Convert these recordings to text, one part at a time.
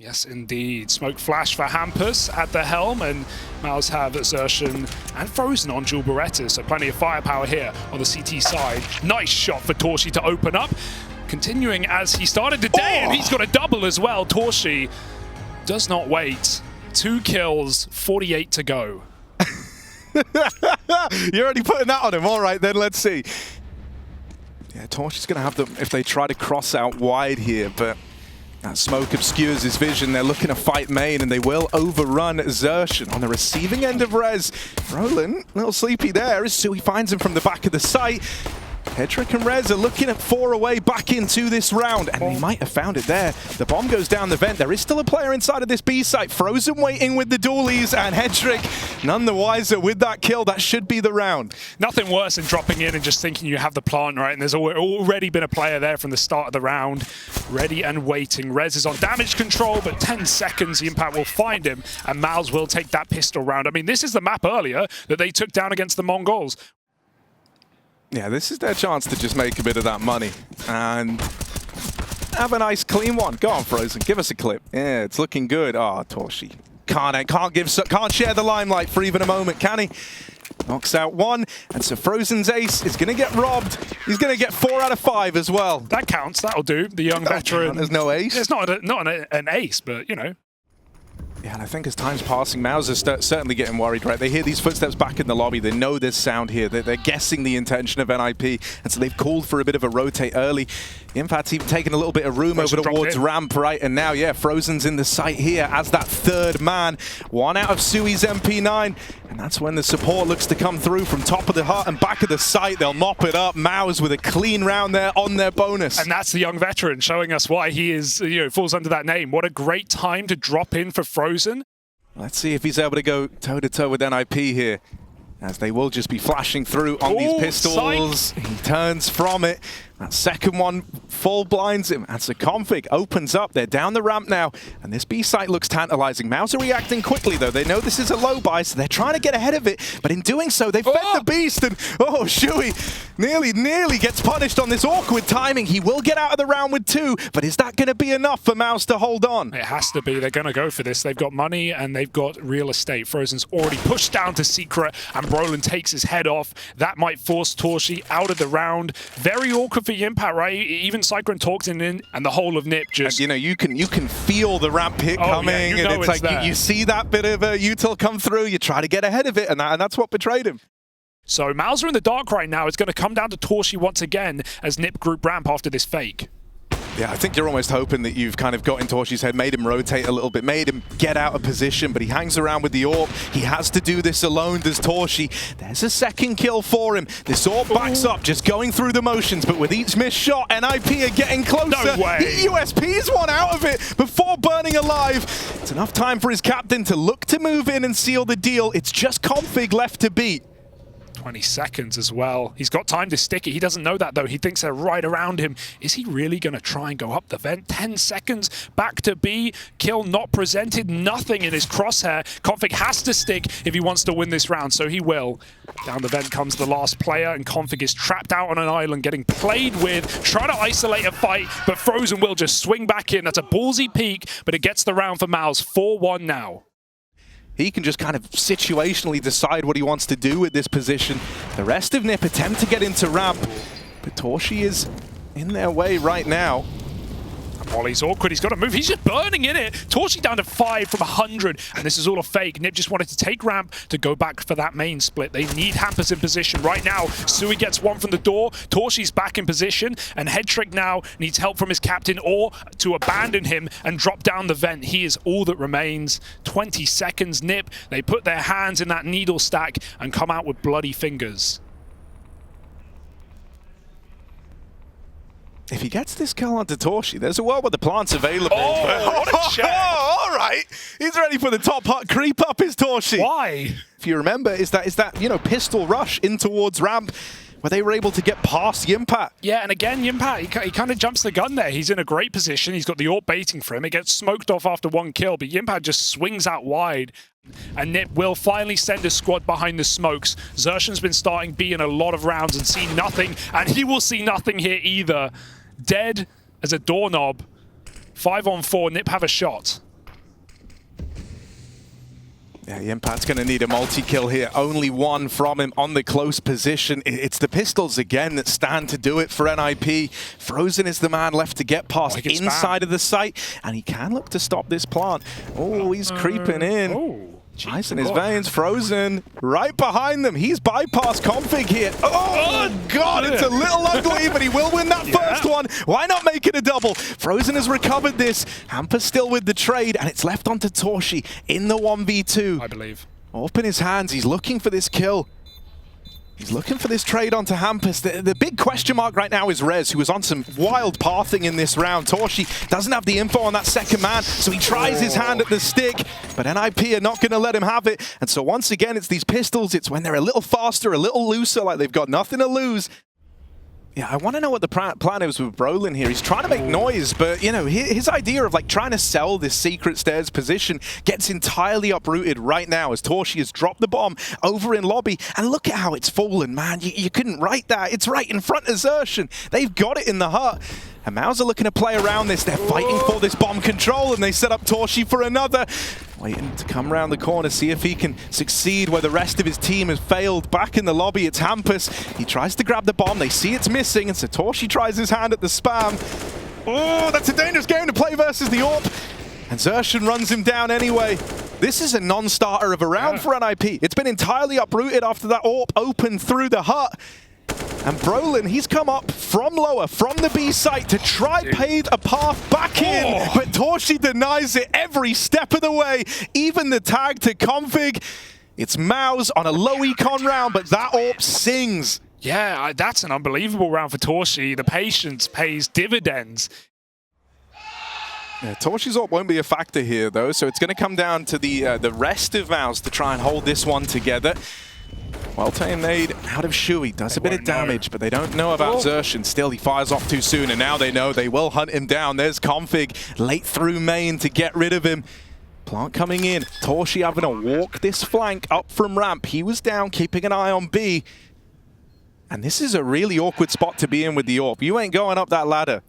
Yes, indeed. Smoke flash for Hampus at the helm, and MOUZ have Xertion and Frozen on dual Berettas, so plenty of firepower here on the CT side. Nice shot for Torshi to open up. Continuing as he started today, and he's got a double as well. Torshi does not wait. 2 kills, 48 to go. You're already putting that on him. All right, then let's see. Yeah, Torshi's going to have them if they try to cross out wide here, but that smoke obscures his vision. They're looking to fight main, and they will overrun Xertion on the receiving end of Rez. Roland, a little sleepy there as Sui finds him from the back of the site. Hedrick and Rez are looking at 4 away back into this round, and they might have found it there. The bomb goes down the vent. There is still a player inside of this B site. Frozen waiting with the dualies, and Hedrick none the wiser with that kill. That should be the round. Nothing worse than dropping in and just thinking you have the plant, right? And there's already been a player there from the start of the round, ready and waiting. Rez is on damage control, but 10 seconds, the impact will find him, and MOUZ will take that pistol round. I mean, this is the map earlier that they took down against the Mongols. Yeah, this is their chance to just make a bit of that money and have a nice clean one. Go on, Frozen, give us a clip. Yeah, it's looking good. Oh, Torshi can't share the limelight for even a moment, can he? Knocks out 1, and so Frozen's ace is going to get robbed. He's going to get 4 out of 5 as well. That counts. That'll do. The young veteran. There's no ace. It's not an ace, but you know. Yeah, and I think as time's passing, MOUZ is certainly getting worried, right? They hear these footsteps back in the lobby. They know there's sound here. They're guessing the intention of NIP, and so they've called for a bit of a rotate early. Impact's even taking a little bit of room over towards ramp, right? And now, yeah, Frozen's in the site here as that 3rd man. 1 out of Sui's MP9, and that's when the support looks to come through from top of the hut and back of the site. They'll mop it up. MOUZ with a clean round there on their bonus. And that's the young veteran showing us why he is, falls under that name. What a great time to drop in for Frozen. Let's see if he's able to go toe-to-toe with NIP here, as they will just be flashing through on these pistols. Psych. He turns from it. That second one full blinds him. That's a config. Opens up. They're down the ramp now. And this B site looks tantalizing. MOUZ are reacting quickly, though. They know this is a low buy, so they're trying to get ahead of it. But in doing so, they've fed the beast. And, Shui nearly gets punished on this awkward timing. He will get out of the round with 2. But is that going to be enough for MOUZ to hold on? It has to be. They're going to go for this. They've got money and they've got real estate. Frozen's already pushed down to Secret, and Roland takes his head off. That might force Torshi out of the round. Very awkward for Impact, right? Even Cyclone talks in, and the whole of NIP just... And, you can feel the ramp hit coming, yeah, and it's like you see that bit of util come through, you try to get ahead of it, and that's what betrayed him. So MOUZ are in the dark right now. It's going to come down to Torshi once again as NIP group ramp after this fake. Yeah, I think you're almost hoping that you've kind of got in Torshi's head, made him rotate a little bit, made him get out of position, but he hangs around with the AWP. He has to do this alone, does Torshi. There's a second kill for him. This AWP backs up, just going through the motions, but with each missed shot, NIP are getting closer. No way. He USPs one out of it before burning alive. It's enough time for his captain to look to move in and seal the deal. It's just config left to beat. 20 seconds as well. He's got time to stick it. He doesn't know that, though. He thinks they're right around him. Is he really going to try and go up the vent? 10 seconds back to B. Kill not presented. Nothing in his crosshair. Config has to stick if he wants to win this round, so he will. Down the vent comes the last player, and Config is trapped out on an island, getting played with, trying to isolate a fight, but Frozen will just swing back in. That's a ballsy peek, but it gets the round for MOUZ. 4-1 now. He can just kind of situationally decide what he wants to do with this position. The rest of NIP attempt to get into ramp, but Torshi is in their way right now. Molly's awkward. He's got to move. He's just burning in it. Torshi down to 5 from 100, and this is all a fake. NIP just wanted to take ramp to go back for that main split. They need Hampus in position right now. Sui gets one from the door. Torshi's back in position, and Hedrick now needs help from his captain or to abandon him and drop down the vent. He is all that remains. 20 seconds. NIP, they put their hands in that needle stack and come out with bloody fingers. If he gets this kill onto Torshi, there's a world where the plant's available. Oh, what a check. All right. He's ready for the top hut creep up, is Torshi. Why? If you remember, is that pistol rush in towards ramp where they were able to get past Yimpat. Yeah, and again, Yimpat, he kind of jumps the gun there. He's in a great position. He's got the AWP baiting for him. It gets smoked off after 1 kill, but Yimpat just swings out wide. And NIP will finally send a squad behind the smokes. Xertion's been starting B in a lot of rounds and seen nothing, and he will see nothing here either. Dead as a doorknob. 5 on 4, NIP have a shot. Yeah, Impact's going to need a multi-kill here. Only one from him on the close position. It's the pistols again that stand to do it for NIP. Frozen is the man left to get past inside of the site, and he can look to stop this plant. Oh, he's creeping in. Ice in his veins. Frozen right behind them. He's bypassed config here. Oh, God, it's a little ugly, but he will win that first one. Why not make it a double? Frozen has recovered this. Hamper's still with the trade, and it's left onto Torshi in the 1v2. I believe. Up in his hands. He's looking for this kill. He's looking for this trade onto Hampus. The big question mark right now is Rez, who was on some wild pathing in this round. Torshi doesn't have the info on that second man, so he tries his hand at the stick, but NIP are not going to let him have it. And so once again, it's these pistols. It's when they're a little faster, a little looser, like they've got nothing to lose. Yeah, I want to know what the plan is with Brolin here. He's trying to make noise, but, you know, his idea of, like, trying to sell this secret stairs position gets entirely uprooted right now as Torshi has dropped the bomb over in lobby. And look at how it's fallen, man. You couldn't write that. It's right in front of Xerxen. They've got it in the hut. And MOUZ are looking to play around this. They're fighting for this bomb control, and they set up Torshi for another. Waiting to come around the corner, see if he can succeed where the rest of his team has failed. Back in the lobby, it's Hampus. He tries to grab the bomb. They see it's missing, and so Torshi tries his hand at the spam. Oh, that's a dangerous game to play versus the AWP. And Xerxen runs him down anyway. This is a non-starter of a round for NIP. It's been entirely uprooted after that AWP opened through the hut. And Brolin, he's come up from lower, from the B site to try pave a path back in, but Torshi denies it every step of the way, even the tag to config. It's MOUZ on a low econ round, but that AWP sings. Yeah, that's an unbelievable round for Torshi. The patience pays dividends. Yeah, Torshi's AWP won't be a factor here, though, so it's going to come down to the rest of MOUZ to try and hold this one together. Well-tamed nade out of Shui, does a bit of damage, but they don't know about Xerxen. Still, he fires off too soon, and now they know they will hunt him down. There's config late through main to get rid of him. Plant coming in. Torshi having to walk this flank up from ramp. He was down, keeping an eye on B. And this is a really awkward spot to be in with the AWP. You ain't going up that ladder.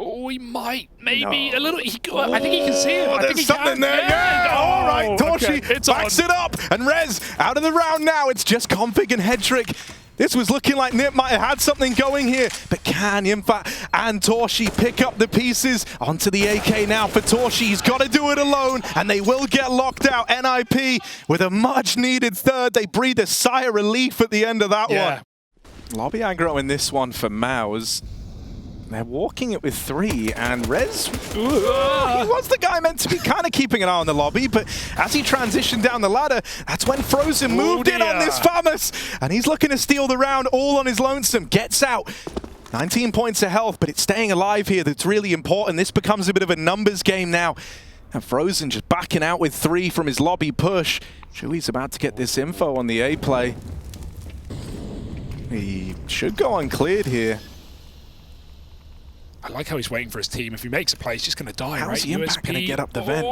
Oh, he might, maybe a little. I think he can see him. I think there's something there. Yeah. All right, Torshi backs it up, and Rez out of the round now. It's just config and Hedrick. This was looking like Nip might have had something going here, but can Yimfa and Torshi pick up the pieces? Onto the AK now for Torshi. He's got to do it alone, and they will get locked out. NIP with a much-needed third. They breathe a sigh of relief at the end of that one. Lobby aggro in this one for MOUZ. They're walking it with 3, and Rez, he was the guy meant to be kind of keeping an eye on the lobby, but as he transitioned down the ladder, that's when Frozen moved in on this Famous, and he's looking to steal the round all on his lonesome. Gets out. 19 points of health, but it's staying alive here that's really important. This becomes a bit of a numbers game now. And Frozen just backing out with 3 from his lobby push. Chewy's about to get this info on the A play. He should go uncleared here. I like how he's waiting for his team. If he makes a play, he's just going to die, How's right? the Impact going to get up the vent?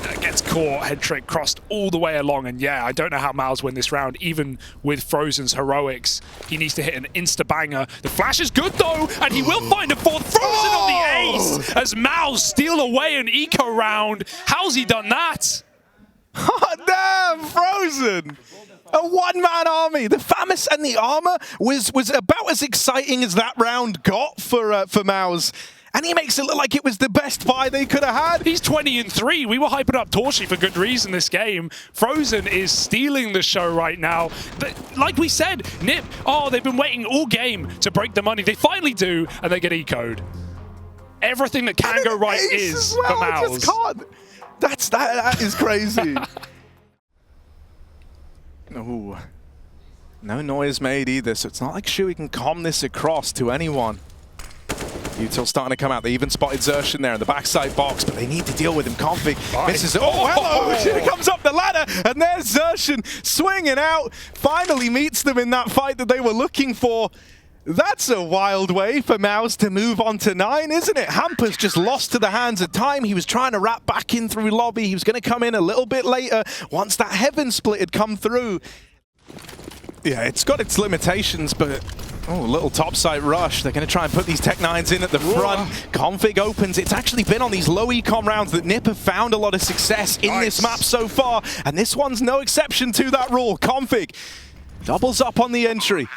That gets caught. Head trick crossed all the way along. And yeah, I don't know how MOUZ win this round, even with Frozen's heroics. He needs to hit an insta-banger. The flash is good, though, and he will find a fourth. Frozen on the ace as MOUZ steal away an eco round. How's he done that? Oh, damn, Frozen! A one-man army. The Famous and the armor was about as exciting as that round got for MOUZ. And he makes it look like it was the best buy they could have had. He's 20-3. We were hyping up Torshi for good reason this game. Frozen is stealing the show right now. But like we said, Nip, they've been waiting all game to break the money. They finally do, and they get eco'd. Everything that can go right is for MOUZ. Just can't. That is crazy. Ooh. No noise made either, so it's not like Shui can calm this across to anyone. Util starting to come out. They even spotted Xerxen there in the backside box, but they need to deal with him. Config misses. Oh, hello! She comes up the ladder, and there's Xerxen swinging out. Finally meets them in that fight that they were looking for. That's a wild way for MOUZ to move on to 9, isn't it? Hampus just lost to the hands of time. He was trying to wrap back in through lobby. He was going to come in a little bit later once that heaven split had come through. Yeah, it's got its limitations, but Oh, a little topside rush. They're going to try and put these Tech-9s in at the front. Config opens. It's actually been on these low econ rounds that NiP have found a lot of success in this map so far. And this one's no exception to that rule. Config doubles up on the entry.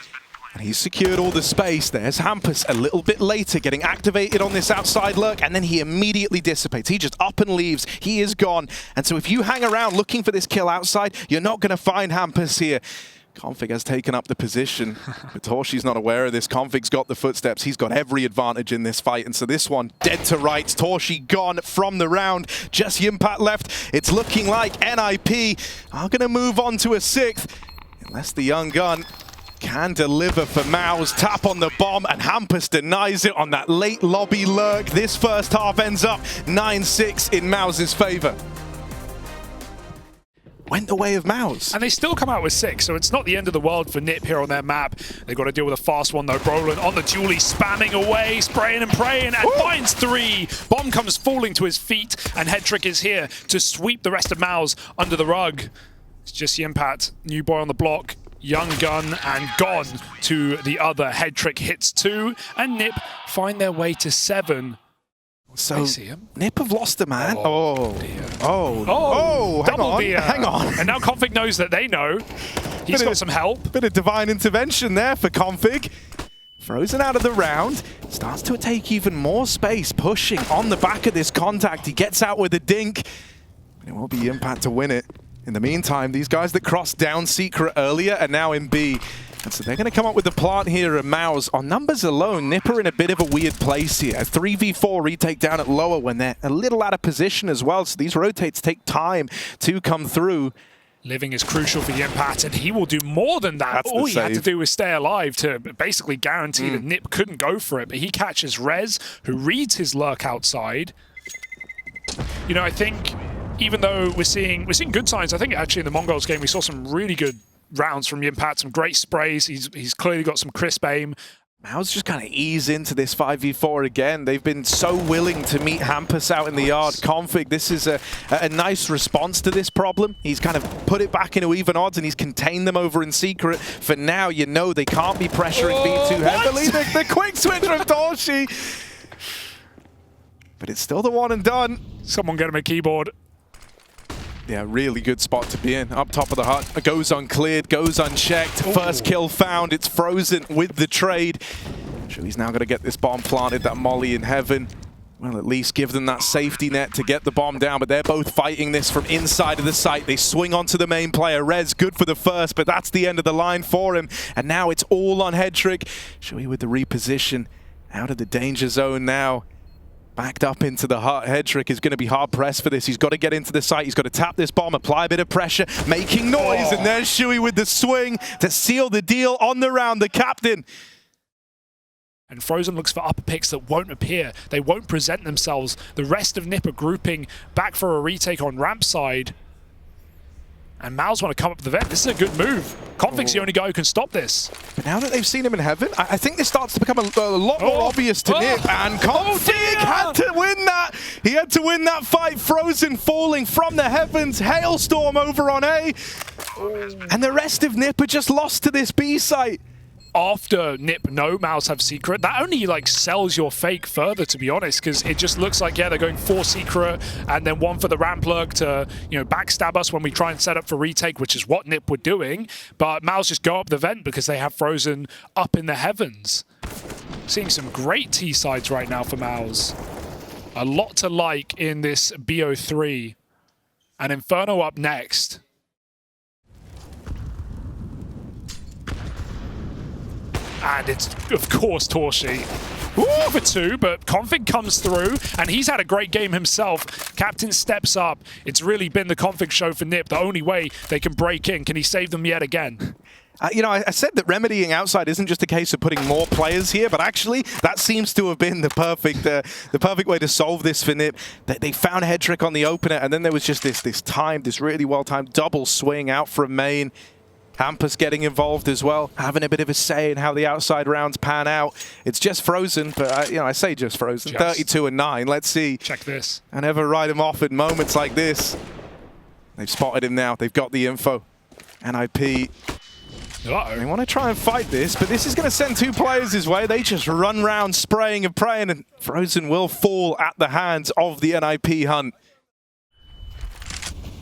And he's secured all the space. There's Hampus a little bit later getting activated on this outside lurk, and then he immediately dissipates. He just up and leaves. He is gone. And so if you hang around looking for this kill outside, you're not going to find Hampus here. Config has taken up the position, but Torshi's not aware of this. Config's got the footsteps. He's got every advantage in this fight, and so this one dead to rights. Torshi gone from the round. Just Yimpat left. It's looking like NIP are going to move on to a 6th, unless the young gun can deliver for MOUZ. Tap on the bomb, and Hampus denies it on that late lobby lurk. This first half ends up 9-6 in MOUZ's favor. Went the way of MOUZ. And they still come out with 6, so it's not the end of the world for NiP here on their map. They've got to deal with a fast one though. Brolin on the dually, spamming away, spraying and praying, and finds 3. Bomb comes falling to his feet, and Headtrick is here to sweep the rest of MOUZ under the rug. It's just Yimpat, new boy on the block, young gun, and gone to the other. Headtrick hits 2, and NiP find their way to 7. So NiP have lost a man. Hang on. And now Config knows that they know. He's got some help. Bit of divine intervention there for Config. Frozen out of the round. Starts to take even more space, pushing on the back of this contact. He gets out with a dink. And it will be Impact to win it. In the meantime, these guys that crossed down Secret earlier are now in B. And so they're going to come up with the plant here at MOUZ. On numbers alone, NiP are in a bit of a weird place here. A 3v4 retake down at lower when they're a little out of position as well. So these rotates take time to come through. Living is crucial for Yimpat, and he will do more than that. All he had to do was stay alive to basically guarantee that NiP couldn't go for it. But he catches Rez, who reads his lurk outside. You know, I think even though we're seeing good signs, I think actually in the Mongols game we saw some really good rounds from Yimpat, some great sprays. He's clearly got some crisp aim. MOUZ just kind of ease into this 5v4 again. They've been so willing to meet Hampus out in the yard. Config, this is a nice response to this problem. He's kind of put it back into even odds, and he's contained them over in Secret. For now, you know they can't be pressuring B too heavily. The quick switch from Torshi. But it's still the one and done. Someone get him a keyboard. Yeah, really good spot to be in. Up top of the hut, goes uncleared, goes unchecked. First kill found, it's frozen with the trade. So he's now going to get this bomb planted, that molly in heaven. Well, at least give them that safety net to get the bomb down, but they're both fighting this from inside of the site. They swing onto the main player. Rez, good for the first, but that's the end of the line for him. And now it's all on Headtrick. Shoei with the reposition out of the danger zone now. Backed up into the hut. Headtrick is going to be hard-pressed for this. He's got to get into the site. He's got to tap this bomb, apply a bit of pressure, making noise, and there's Shoei with the swing to seal the deal on the round, the captain. And Frozen looks for upper picks that won't appear. They won't present themselves. The rest of NiP are grouping back for a retake on ramp side. And MOUZ want to come up the vent. This is a good move. Config's the only guy who can stop this. But now that they've seen him in heaven, I think this starts to become a lot more obvious to NiP. And Config had to win that. He had to win that fight. Frozen falling from the heavens. Hailstorm over on A. And the rest of NiP are just lost to this B site. After NiP know MOUZ have Secret, that only like sells your fake further, to be honest, because it just looks like, yeah, they're going 4 Secret and then 1 for the ramp lurk to, you know, backstab us when we try and set up for retake, which is what NiP were doing. But MOUZ just go up the vent because they have Frozen up in the heavens. Seeing some great T sides right now for MOUZ. A lot to like in this BO3. And Inferno up next. And it's, of course, Torshi. Ooh, for 2, but Config comes through, and he's had a great game himself. Captain steps up. It's really been the Config show for NiP, the only way they can break in. Can he save them yet again? You know, I said that remedying outside isn't just a case of putting more players here, but actually that seems to have been the perfect way to solve this for NiP. They found Headtrick on the opener, and then there was just this really well-timed double swing out from main. Hampus getting involved as well, having a bit of a say in how the outside rounds pan out. It's just Frozen, but you know, I say just Frozen. 32 and 9. Let's see. Check this. I never write him off in moments like this. They've spotted him now. They've got the info. NIP. They want to try and fight this, but this is going to send two players his way. They just run round spraying and praying, and Frozen will fall at the hands of the NIP hunt.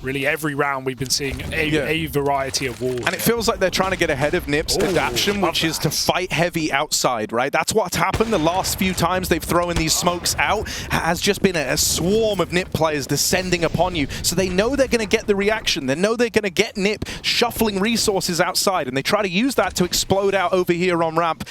Really, every round we've been seeing a variety of walls. And it feels like they're trying to get ahead of NIP's adaptation, which is to fight heavy outside, right? That's what's happened the last few times they've thrown these smokes out, has just been a swarm of NIP players descending upon you. So they know they're going to get the reaction. They know they're going to get NIP shuffling resources outside, and they try to use that to explode out over here on ramp.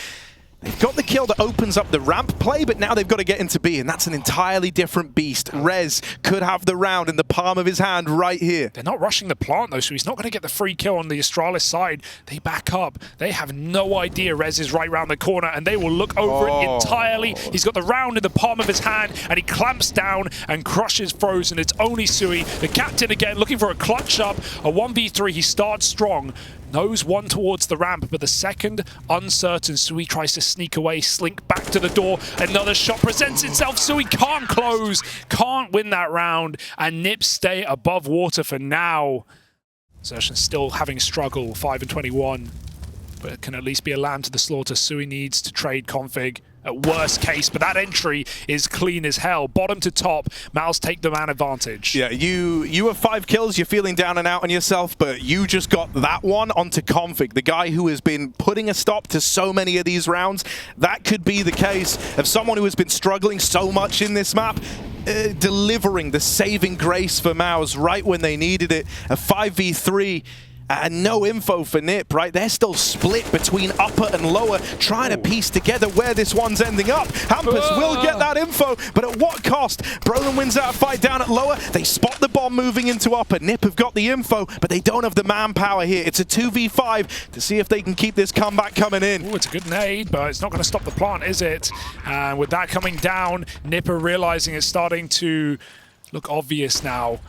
They've got the kill that opens up the ramp play, but now they've got to get into B, and that's an entirely different beast. Rez could have the round in the palm of his hand right here. They're not rushing the plant, though, so he's not going to get the free kill on the Astralis side. They back up. They have no idea Rez is right round the corner, and they will look over it entirely. He's got the round in the palm of his hand, and he clamps down and crushes Frozen. It's only Sui, the captain again, looking for a clutch up. A 1v3, he starts strong. Knows one towards the ramp, but the second, uncertain. Sui tries to sneak away, slink back to the door. Another shot presents itself. Sui can't close, can't win that round, and NIP stay above water for now. Xertion still having a struggle, 5-21, but it can at least be a lamb to the slaughter. Sui needs to trade config at worst case, but that entry is clean as hell. Bottom to top, MOUZ take the man advantage. Yeah, you have 5 kills, you're feeling down and out on yourself, but you just got that one onto config, the guy who has been putting a stop to so many of these rounds. That could be the case of someone who has been struggling so much in this map, delivering the saving grace for MOUZ right when they needed it. A 5v3. And no info for NIP, right? They're still split between upper and lower, trying to piece together where this one's ending up. Hampus will get that info, but at what cost? Brolin wins that fight down at lower. They spot the bomb moving into upper. NIP have got the info, but they don't have the manpower here. It's a 2v5 to see if they can keep this comeback coming in. Ooh, it's a good nade, but it's not going to stop the plant, is it? And with that coming down, NIP are realizing it's starting to look obvious now.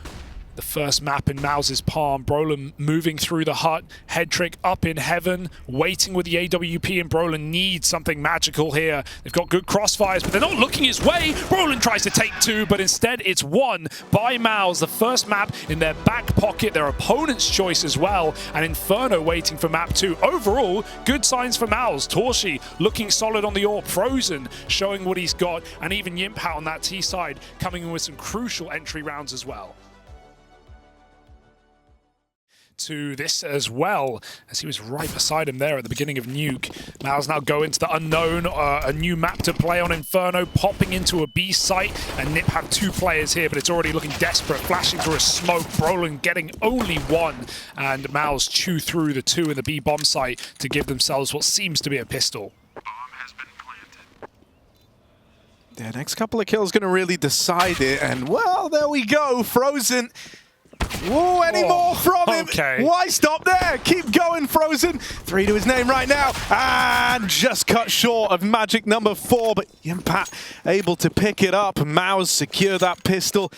The first map in MOUZ's palm. Brolin moving through the hut. Head trick up in heaven. Waiting with the AWP, and Brolin needs something magical here. They've got good crossfires, but they're not looking his way. Brolin tries to take 2, but instead it's won by MOUZ. The first map in their back pocket, their opponent's choice as well. And Inferno waiting for map 2. Overall, good signs for MOUZ. Torshi looking solid on the AWP. Frozen showing what he's got. And even Yimpat on that T side coming in with some crucial entry rounds as well. To this as well, as he was right beside him there at the beginning of Nuke. MOUZ now go into the unknown, a new map to play on. Inferno popping into a B site, and NIP have 2 players here, but it's already looking desperate, flashing through a smoke. Brolin getting only 1, and MOUZ chew through the 2 in the B bomb site to give themselves what seems to be a pistol. Yeah, next couple of kills going to really decide it, and well, there we go, Frozen. Whoa, any more from him? Okay. Why stop there? Keep going, Frozen. 3 to his name right now. And just cut short of magic number 4, but Yimpat able to pick it up. MOUZ secure that pistol.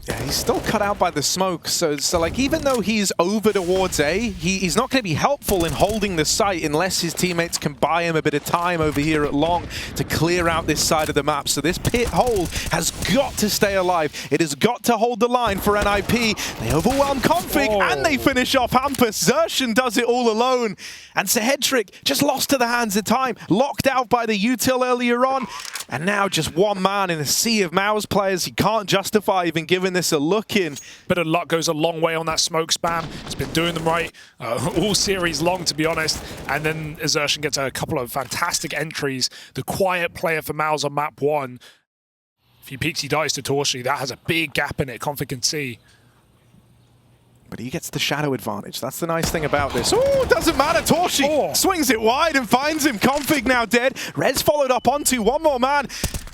Yeah, he's still cut out by the smoke, so like even though he's over towards A, he's not going to be helpful in holding the site unless his teammates can buy him a bit of time over here at long to clear out this side of the map. So this pit hold has got to stay alive. It has got to hold the line for NIP. They overwhelm config and they finish off Hampus. Xertion does it all alone. And Sehedrick just lost to the hands of time, locked out by the util earlier on. And now just one man in a sea of MOUZ players. He can't justify even giving this a look in. Bit of luck goes a long way on that smoke spam. He's been doing them right all series long, to be honest. And then Xertion gets a couple of fantastic entries. The quiet player for MOUZ on map 1. If he peeks, he dies to Torshi. That has a big gap in it, config can see. But he gets the shadow advantage. That's the nice thing about this. Oh, doesn't matter. Torshi swings it wide and finds him. Config now dead. Rez followed up onto one more man.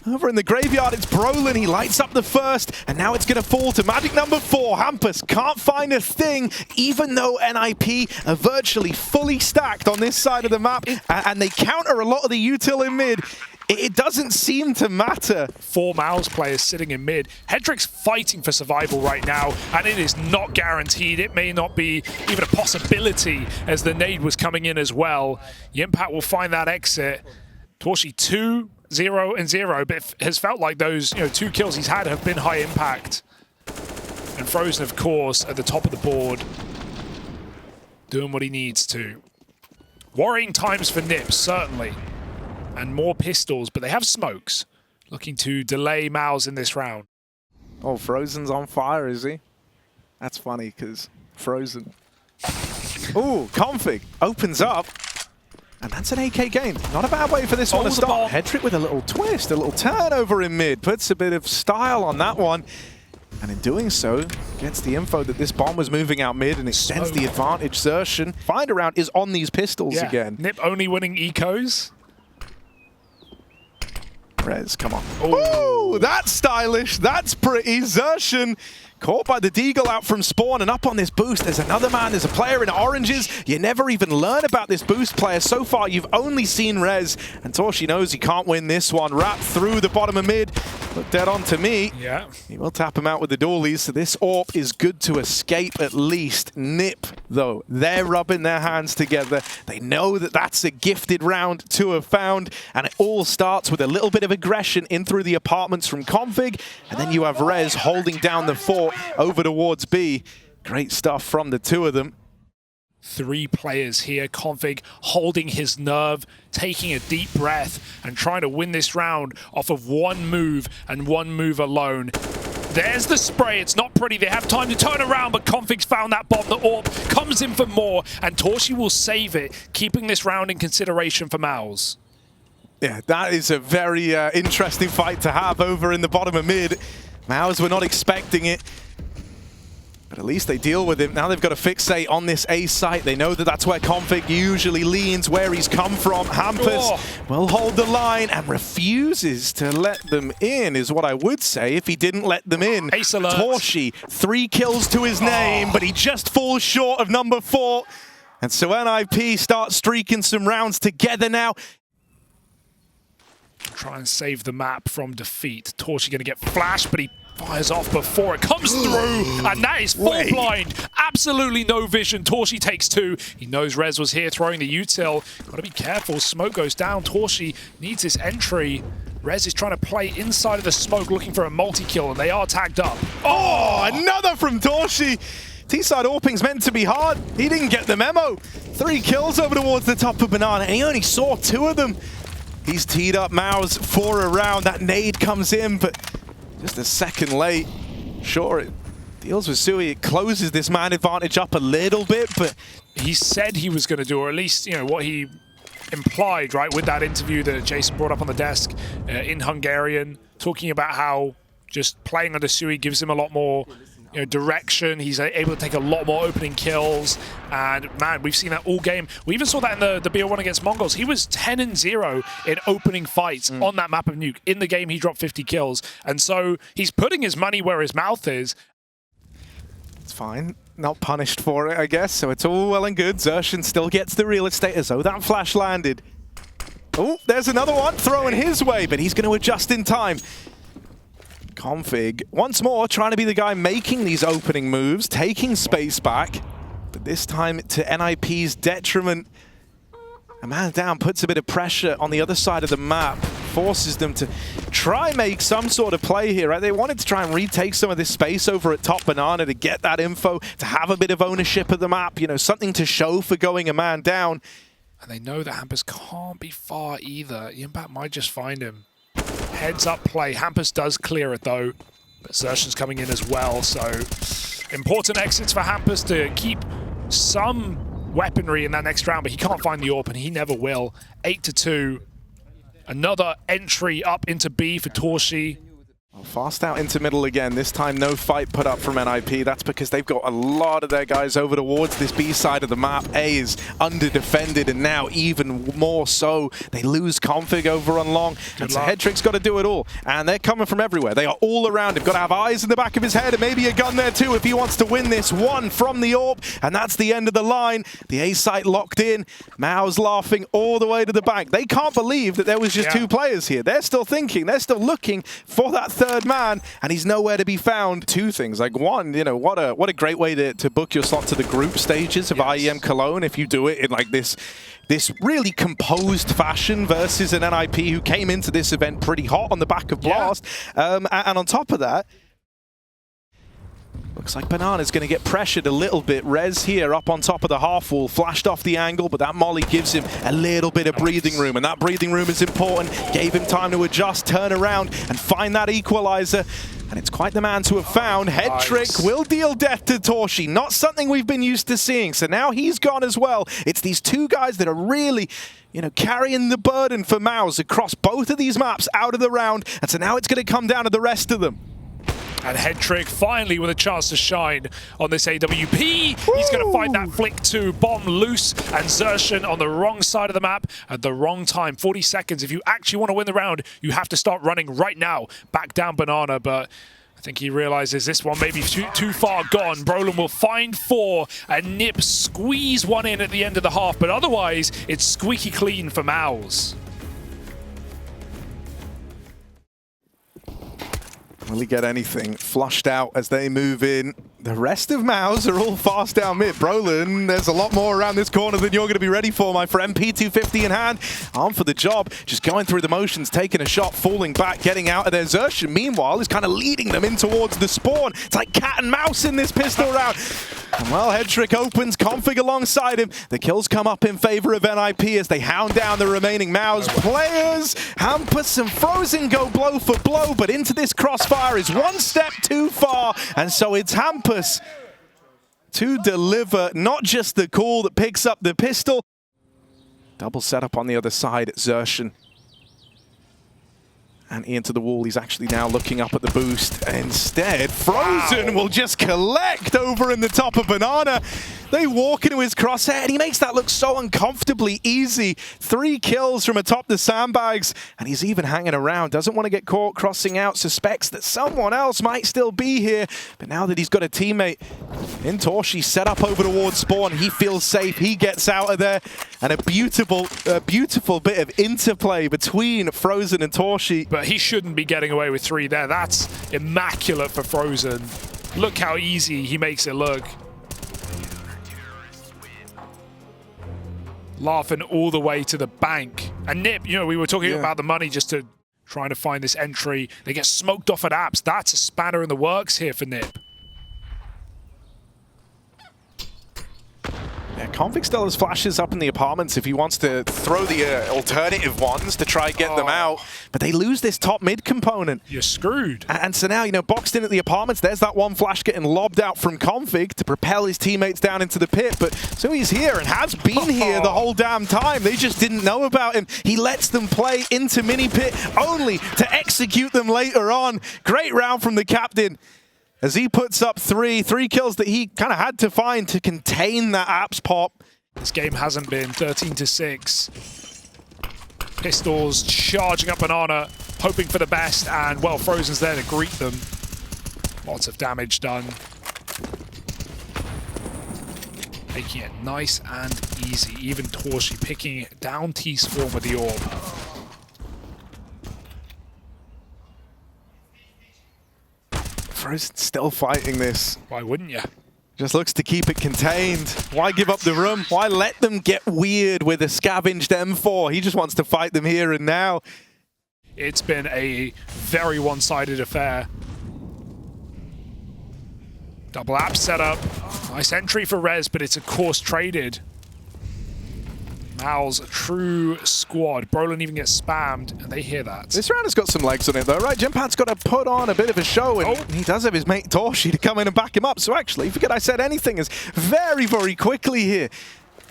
Over in the graveyard, it's Brolin. He lights up the first, and now it's going to fall to magic number 4. Hampus can't find a thing, even though NIP are virtually fully stacked on this side of the map, and they counter a lot of the util in mid. It doesn't seem to matter. 4 MOUZ players sitting in mid. Hedrick's fighting for survival right now, and it is not guaranteed. It may not be even a possibility as the nade was coming in as well. Yimpat will find that exit. Torshi 2, 0, and 0, but it has felt like those 2 kills he's had have been high impact. And Frozen, of course, at the top of the board. doing what he needs to. Worrying times for Nip, certainly. And more pistols, but they have smokes. Looking to delay MOUZ in this round. Oh, Frozen's on fire, is he? That's funny, because Frozen. Ooh, Config opens up. And that's an AK gain. Not a bad way for this one to start. Hedrick with a little twist, a little turnover in mid. Puts a bit of style on that one. And in doing so, gets the info that this bomb was moving out mid and extends the advantage. Xertion. Find around is on these pistols again. Nip only winning ecos. Rez, come on. Oh, that's stylish. That's pretty. Xertion caught by the Deagle out from spawn and up on this boost. There's another man. There's a player in oranges. You never even learn about this boost player. So far, you've only seen Rez. And Torshi knows he can't win this one. Wrapped through the bottom of mid. Look dead on to me. Yeah. He will tap him out with the doorlies. So this AWP is good to escape at least. Nip, though, they're rubbing their hands together. They know that that's a gifted round to have found. And it all starts with a little bit of aggression in through the apartments from Config. And then you have Rez holding down the fort over towards B. Great stuff from the two of them. 3 players here. Config holding his nerve, taking a deep breath and trying to win this round off of one move and one move alone. There's the spray. It's not pretty. They have time to turn around, but Config's found that bomb. The AWP comes in for more, and Torshi will save it, keeping this round in consideration for MOUZ. Yeah, that is a very interesting fight to have over in the bottom of mid. MOUZ were not expecting it. But at least they deal with him. Now they've got to fixate on this A site. They know that that's where Config usually leans, where he's come from. Hampus will hold the line and refuses to let them in, is what I would say if he didn't let them in. Ace alert. Torshi, 3 kills to his name, but he just falls short of number 4. And so NIP starts streaking some rounds together now. Try and save the map from defeat. Torshi going to get flashed, but he fires off before it comes through, and that is full blind. Absolutely no vision. Torshi takes 2. He knows Rez was here throwing the util. Got to be careful. Smoke goes down. Torshi needs this entry. Rez is trying to play inside of the smoke, looking for a multi-kill, and they are tagged up. Oh, another from Torshi. T-side AWPing's meant to be hard. He didn't get the memo. 3 kills over towards the top of Banana, and he only saw 2 of them. He's teed up MOUZ for a round. That nade comes in, but just a second late. Sure, it deals with Sui. It closes this man advantage up a little bit, but he said he was going to do, or at least, you know, what he implied, right, with that interview that Jason brought up on the desk in Hungarian, talking about how just playing under Sui gives him a lot more, you know, direction. He's able to take a lot more opening kills, and man, we've seen that all game. We even saw that in the BO1 against Mongols. He was 10-0 in opening fights on that map of Nuke. In the game, he dropped 50 kills, and so he's putting his money where his mouth is. It's fine. Not punished for it, I guess, so it's all well and good. Xertion still gets the real estate as though that flash landed. Oh, there's another one thrown his way, but he's going to adjust in time. Config, once more, trying to be the guy making these opening moves, taking space back, but this time to NIP's detriment. A man down puts a bit of pressure on the other side of the map, forces them to try make some sort of play here, right? They wanted to try and retake some of this space over at top Banana to get that info, to have a bit of ownership of the map, you know, something to show for going a man down. And they know that Hampus can't be far either. Impact might just find him. Heads up play. Hampus does clear it though, but Xertion's coming in as well, so important exits for Hampus to keep some weaponry in that next round, but he can't find the AWP, and he never will. 8-2. Another entry up into B for Torshi. Fast out into middle again. This time no fight put up from NIP. That's because they've got a lot of their guys over towards this B side of the map. A is under-defended, and now even more so. They lose Config over on long. And so Hedrick's got to do it all. And they're coming from everywhere. They are all around him. Got to have eyes in the back of his head and maybe a gun there too if he wants to win this one from the AWP. And that's the end of the line. The A site locked in. MOUZ laughing all the way to the bank. They can't believe that there was just 2 players here. They're still thinking. They're still looking for that third man, and he's nowhere to be found. 2 things. Like, one, you know, what a great way to book your slot to the group stages of IEM Cologne if you do it in like this really composed fashion versus an NIP who came into this event pretty hot on the back of Blast. And on top of that, Looks like Banana's going to get pressured a little bit. Rez here up on top of the half wall, flashed off the angle, but that molly gives him a little bit of breathing room, and that breathing room is important. Gave him time to adjust, turn around, and find that equalizer. And it's quite the man to have found. Head trick will deal death to Torshi. Not something we've been used to seeing. So now he's gone as well. It's these two guys that are really, carrying the burden for MOUZ across both of these maps out of the round. And so now it's going to come down to the rest of them. And Head Trick finally with a chance to shine on this AWP. Woo! He's going to find that flick to bomb loose, and Xerxen on the wrong side of the map at the wrong time. 40 seconds. If you actually want to win the round, you have to start running right now. Back down Banana, but I think he realizes this one may be too far gone. Brolin will find 4 and Nip squeeze one in at the end of the half, but otherwise it's squeaky clean for MOUZ. Will he get anything? Flushed out as they move in. The rest of MOUZ are all fast down mid. Brolin, there's a lot more around this corner than you're going to be ready for, my friend. P250 in hand, armed for the job. Just going through the motions, taking a shot, falling back, getting out of there. Xerxen, meanwhile, is kind of leading them in towards the spawn. It's like cat and mouse in this pistol round. And well, Head Trick opens, Config alongside him. The kills come up in favor of NIP as they hound down the remaining MOUZ players. Hampus and Frozen go blow for blow, but into this crossfire is one step too far. And so it's Hampus to deliver not just the call that picks up the pistol. Double setup on the other side, Xerxen. And into the wall, he's actually now looking up at the boost. Instead, Frozen will just collect over in the top of Banana. They walk into his crosshair, and he makes that look so uncomfortably easy. 3 kills from atop the sandbags, and he's even hanging around. Doesn't want to get caught crossing out, suspects that someone else might still be here. But now that he's got a teammate in Torshi set up over towards spawn, he feels safe, he gets out of there. And a beautiful bit of interplay between Frozen and Torshi. But he shouldn't be getting away with 3 there. That's immaculate for Frozen. Look how easy he makes it look. Laughing all the way to the bank. And Nip, we were talking about the money just to trying to find this entry. They get smoked off at apps. That's a spanner in the works here for Nip. Yeah, Config still has flashes up in the apartments if he wants to throw the alternative ones to try and get them out. But they lose this top mid component. You're screwed. And so now, boxed in at the apartments, there's that one flash getting lobbed out from Config to propel his teammates down into the pit. But so he's here and has been here the whole damn time. They just didn't know about him. He lets them play into mini pit only to execute them later on. Great round from the captain, as he puts up 3 kills that he kind of had to find to contain that apps pop. This game hasn't been 13-6. Pistols charging up Banana, hoping for the best, and well, Frozen's there to greet them. Lots of damage done. Making it nice and easy. Even Torshi picking down T-Swarm with the orb. Frozen still fighting this. Why wouldn't you? Just looks to keep it contained. Why give up the room? Why let them get weird with a scavenged M4? He just wants to fight them here and now. It's been a very one-sided affair. Double app setup. Nice entry for Rez, but it's of course traded. MOUZ, a true squad. Brolin even gets spammed, and they hear that. This round has got some legs on it, though, right? Jimpad's got to put on a bit of a show, and he does have his mate Torshi to come in and back him up. So actually, forget I said anything, is very, very quickly here.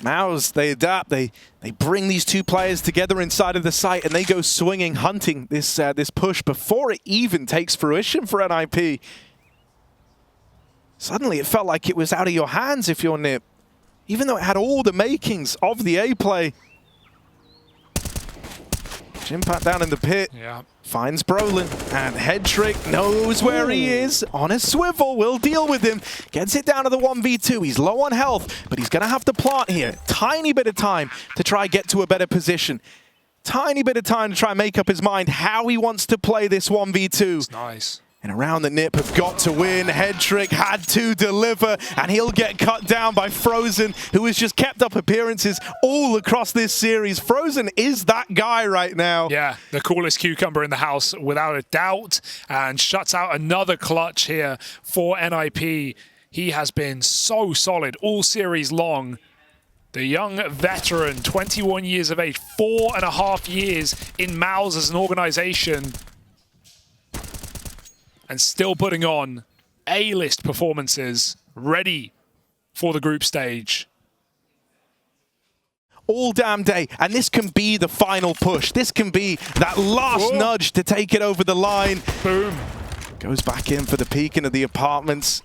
MOUZ, they adapt, they bring these 2 players together inside of the site, and they go swinging, hunting this this push before it even takes fruition for NIP. Suddenly, it felt like it was out of your hands if you're Nip, even though it had all the makings of the A play. Jimpat down in the pit, finds Brolin, and Head Trick knows where he is. On a swivel, will deal with him. Gets it down to the 1v2. He's low on health, but he's going to have to plant here. Tiny bit of time to try and get to a better position. Tiny bit of time to try and make up his mind how he wants to play this 1v2. It's nice. And a round that Nip have got to win. Headtrick had to deliver, and he'll get cut down by Frozen, who has just kept up appearances all across this series. Frozen is that guy right now. Yeah, the coolest cucumber in the house, without a doubt, and shuts out another clutch here for NIP. He has been so solid all series long. The young veteran, 21 years of age, 4.5 years in MOUZ as an organization, and still putting on A-list performances, ready for the group stage. All damn day, and this can be the final push. This can be that last nudge to take it over the line. Boom. Goes back in for the peek into the apartments.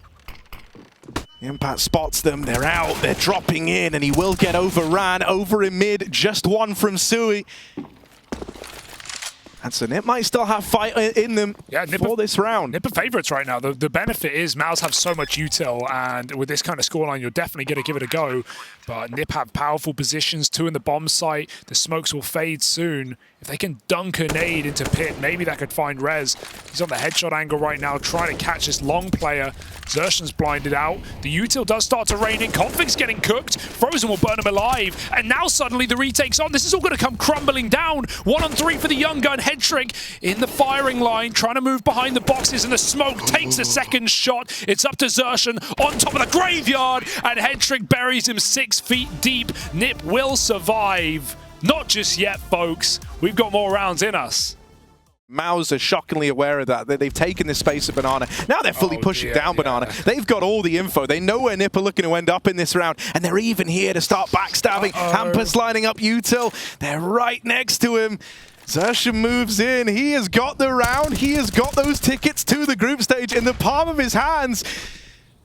Impact spots them, they're out, they're dropping in, and he will get overran over in mid, just one from Sui. And so Nip might still have fight in them for this round. Nip are favorites right now. The benefit is MOUZ have so much util, and with this kind of scoreline, you're definitely going to give it a go. But Nip have powerful positions, 2 in the bomb site. The smokes will fade soon. If they can dunk a nade into pit, maybe that could find Rez. He's on the headshot angle right now, trying to catch this long player. Xertion's blinded out. The util does start to rain in. Config's getting cooked. Frozen will burn him alive. And now suddenly the retake's on. This is all going to come crumbling down. 1 on 3 for the young gun. Headtrick in the firing line, trying to move behind the boxes, and the smoke takes a second shot. It's up to Xertion on top of the graveyard, and Headtrick buries him 6 feet deep. Nip will survive. Not just yet, folks. We've got more rounds in us. MOUZ are shockingly aware of that they've taken this space of Banana. Now they're fully pushing down Banana. They've got all the info. They know where Nip are looking to end up in this round, and they're even here to start backstabbing. Hampus lining up util. They're right next to him. Xertion moves in. He has got the round. He has got those tickets to the group stage in the palm of his hands.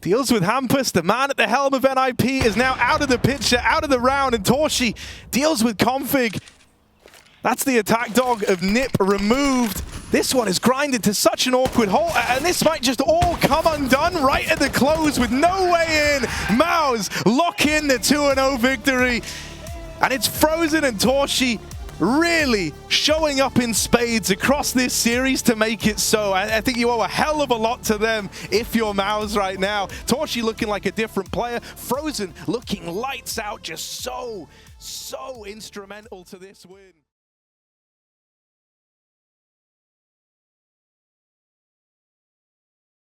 Deals with Hampus. The man at the helm of NIP is now out of the picture, out of the round, and Torshi deals with Config. That's the attack dog of Nip removed. This one is grinded to such an awkward hole, and this might just all come undone right at the close with no way in. MOUZ lock in the 2-0 victory. And it's Frozen and Torshi really showing up in spades across this series to make it so. I think you owe a hell of a lot to them if you're MOUZ right now. Torshi looking like a different player. Frozen looking lights out, just so instrumental to this win.